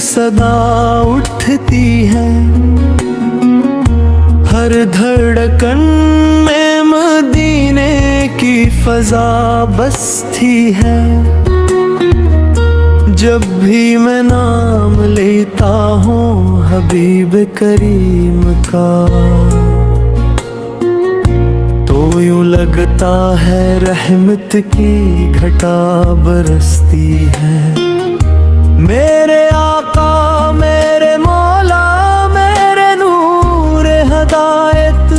सदा उठती है, हर धड़कन में मदीने की फजा बसती है। जब भी मैं नाम लेता हूँ हबीब करीम का, तो यूं लगता है रहमत की घटा बरसती है। मेरे आका मेरे मौला मेरे नूर हदायत,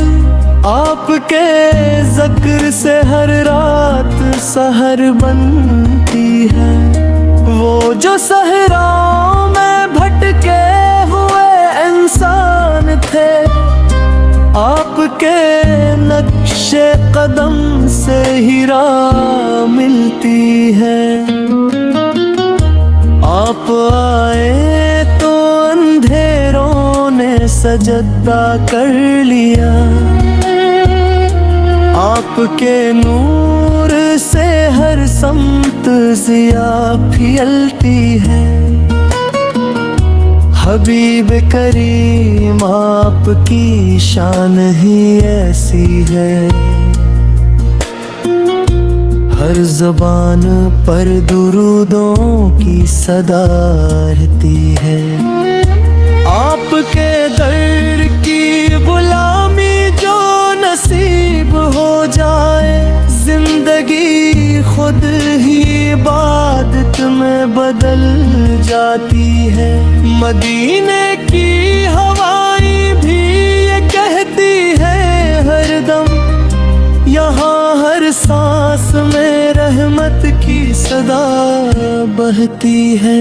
आपके ज़िक्र से हर रात सहर बनती है। वो जो सहराओं में भटके हुए इंसान थे, आपके नक्शे कदम से ही राह मिलती है। आप आए तो अंधेरों ने सजदा कर लिया, आपके नूर से हर समत ज़िया फैलती है। हबीब करीम आपकी शान ही ऐसी है, हर ज़बान पर दुरूदों की सदा रहती है। आपके दर की गुलामी जो नसीब हो जाए, जिंदगी खुद ही इबादत में बदल जाती है। मदीने की हवाएं भी ये कहती है हरदम, यहाँ हर सांस में रहमत की सदा बहती है।